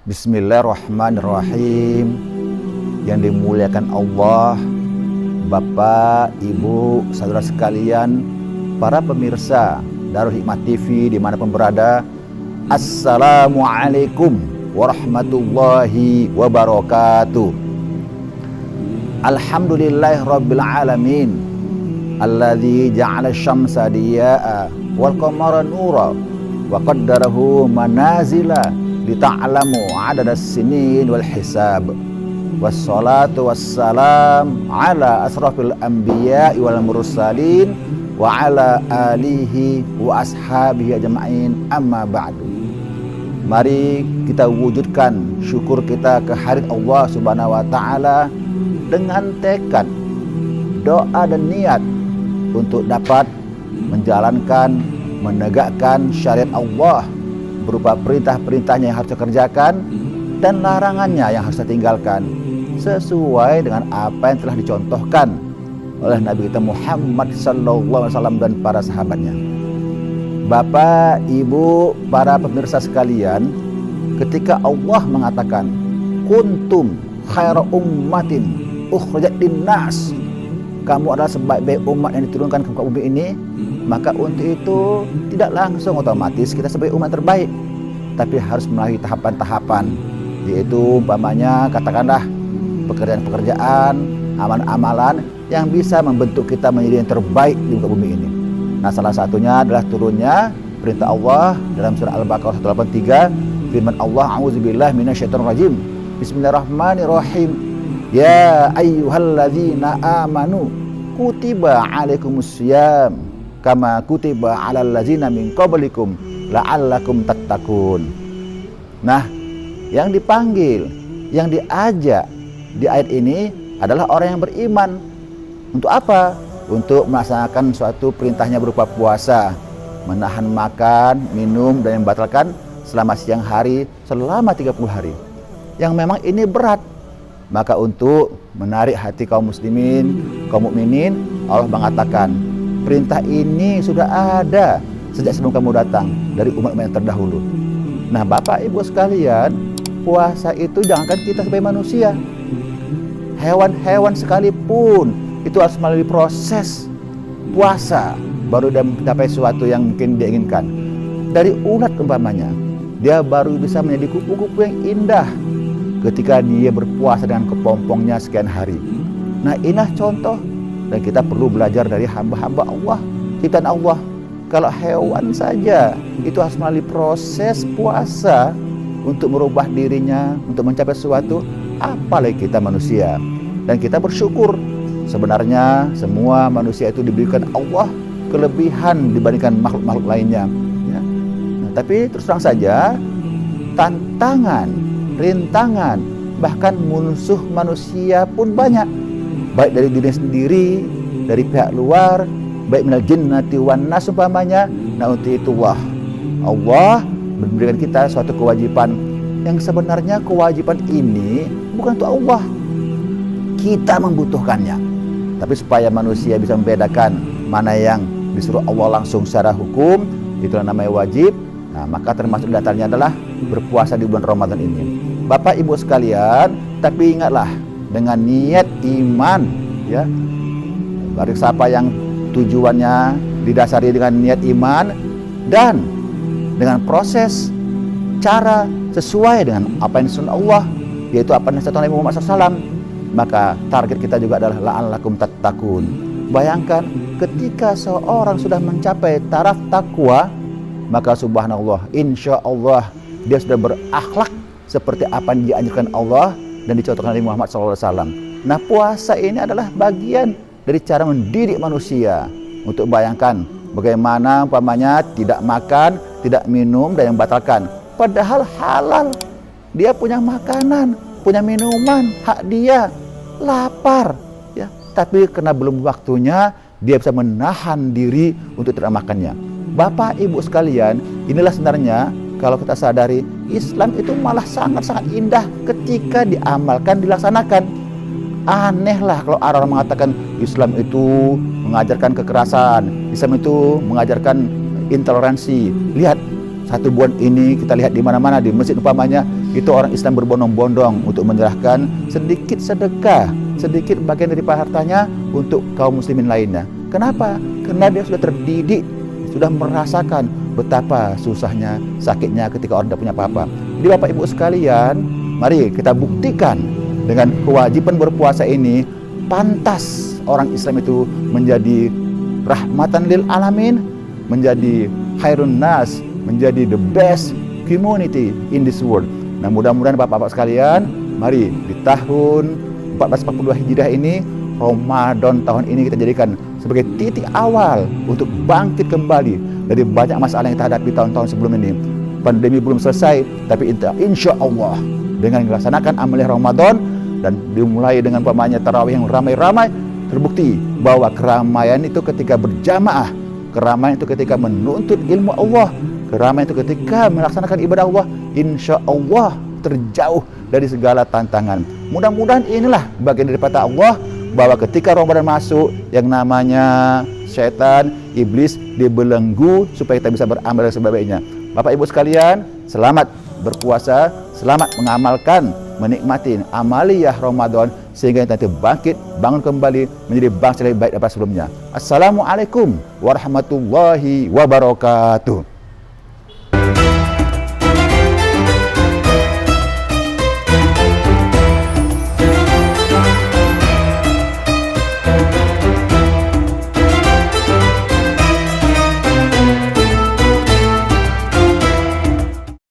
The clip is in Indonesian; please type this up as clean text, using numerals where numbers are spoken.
Bismillahirrahmanirrahim. Yang dimuliakan Allah, Bapak, Ibu, saudara sekalian, para pemirsa Darul Hikmah TV dimanapun berada, Assalamualaikum warahmatullahi wabarakatuh. Alhamdulillahirabbil alamin, alladzi ja'ala syamsa diya'a wal qamara nura wa qaddarahu manazila lita'lamu 'adadas sinin wal hisab. Wassalatu wassalam ala asrafil anbiya'i wal mursalin wa ala alihi wa ashabihi ajma'in, amma ba'du. Mari kita wujudkan syukur kita kehadirat Allah Subhanahu wa taala dengan tekad, doa dan niat untuk dapat menjalankan, menegakkan syariat Allah berupa perintah-perintahnya yang harus dikerjakan dan larangannya yang harus ditinggalkan sesuai dengan apa yang telah dicontohkan oleh Nabi kita Muhammad SAW dan para sahabatnya. Bapak, Ibu, para pemirsa sekalian, ketika Allah mengatakan kuntum khaira ummatin ukhrijat linnas, kamu adalah sebaik-baik umat yang diturunkan ke muka bumi ini, maka untuk itu tidak langsung otomatis kita sebagai umat terbaik, tapi harus melalui tahapan-tahapan, yaitu umpamanya katakanlah pekerjaan-pekerjaan, amalan-amalan yang bisa membentuk kita menjadi yang terbaik di muka bumi ini. Nah, salah satunya adalah turunnya perintah Allah dalam surah Al-Baqarah 183, firman Allah, a'udzubillahi minasyaitonirrajim, bismillahirrahmanirrahim, ya ayyuhalladzina amanu kutiba alaikumussyam kama kutiba alal ladzina min qablikum la'allakum tattaqun. Nah, yang dipanggil, yang diajak di ayat ini adalah orang yang beriman. Untuk apa? Untuk melaksanakan suatu perintahnya berupa puasa, menahan makan, minum, dan membatalkan selama siang hari selama 30 hari. Yang memang ini berat. Maka untuk menarik hati kaum muslimin, kaum mukminin, Allah mengatakan perintah ini sudah ada sejak sebelum kamu datang dari umat-umat yang terdahulu. Nah, Bapak Ibu sekalian, puasa itu jangankan kita sebagai manusia, hewan-hewan sekalipun itu harus melalui proses puasa baru dia mencapai sesuatu yang mungkin dia inginkan. Dari ulat umpamanya, dia baru bisa menjadi kupu-kupu yang indah ketika dia berpuasa dengan kepompongnya sekian hari. Nah, inilah contoh, dan kita perlu belajar dari hamba-hamba Allah, ciptaan Allah. Kalau hewan saja itu harus melalui proses puasa untuk merubah dirinya, untuk mencapai sesuatu, apalagi kita manusia. Dan kita bersyukur, sebenarnya semua manusia itu diberikan Allah kelebihan dibandingkan makhluk-makhluk lainnya, ya. Nah, tapi terus terang saja, tantangan, rintangan, bahkan musuh manusia pun banyak, baik dari diri sendiri, dari pihak luar, baik minal jinnati wan nas umpamanya. Nah, untuk itu Allah memberikan kita suatu kewajiban yang sebenarnya kewajiban ini bukan untuk Allah, kita membutuhkannya. Tapi supaya manusia bisa membedakan mana yang disuruh Allah langsung secara hukum, itulah namanya wajib. Nah, maka termasuk datanya adalah berpuasa di bulan Ramadan ini. Bapak Ibu sekalian, tapi ingatlah dengan niat iman, ya. Bagi siapa yang tujuannya didasari dengan niat iman dan dengan proses cara sesuai dengan apa yang disuruh Allah, yaitu apa yang disatukan Nabi Muhammad SAW, maka target kita juga adalah la'allakum tattaqun. Bayangkan ketika seorang sudah mencapai taraf takwa, maka subhanallah, insya Allah dia sudah berakhlak seperti apa yang dianjurkan Allah dan dicontohkan Nabi Muhammad SAW. Nah, puasa ini adalah bagian dari cara mendidik manusia. Untuk bayangkan bagaimana umpamanya tidak makan, tidak minum, dan yang batalkan, padahal halal. Dia punya makanan, punya minuman, hak dia, lapar, ya. Tapi karena belum waktunya, dia bisa menahan diri untuk tidak makannya. Bapak Ibu sekalian, inilah sebenarnya kalau kita sadari, Islam itu malah sangat-sangat indah ketika diamalkan, dilaksanakan. Aneh lah kalau orang mengatakan Islam itu mengajarkan kekerasan, Islam itu mengajarkan intoleransi. Lihat, satu bulan ini kita lihat di mana-mana, di masjid umpamanya, itu orang Islam berbondong-bondong untuk menyerahkan sedikit sedekah, sedikit bagian dari hartanya untuk kaum muslimin lainnya. Kenapa? Karena dia sudah terdidik, sudah merasakan betapa susahnya, sakitnya ketika orang tidak punya apa-apa. Jadi Bapak Ibu sekalian, mari kita buktikan dengan kewajiban berpuasa ini, pantas orang Islam itu menjadi rahmatan lil alamin, menjadi khairun nas, menjadi the best community in this world. Nah, mudah-mudahan Bapak-bapak sekalian, mari di tahun 1442 Hijriah ini, Ramadan tahun ini kita jadikan sebagai titik awal untuk bangkit kembali dari banyak masalah yang kita hadapi tahun-tahun sebelum ini. Pandemi belum selesai, tapi insya Allah dengan melaksanakan amaliyah Ramadan dan dimulai dengan pemanya tarawih yang ramai-ramai, terbukti bahwa keramaian itu ketika berjamaah, keramaian itu ketika menuntut ilmu Allah, keramaian itu ketika melaksanakan ibadah Allah, insya Allah terjauh dari segala tantangan. Mudah-mudahan inilah bagian daripada Allah, bahwa ketika Ramadan masuk, yang namanya setan, iblis dibelenggu supaya kita bisa beramal dan sebagainya. Bapak Ibu sekalian, selamat berpuasa, selamat mengamalkan, menikmati amaliyah Ramadan sehingga nanti bangkit, bangun kembali menjadi bangsa lebih baik daripada sebelumnya. Assalamualaikum warahmatullahi wabarakatuh.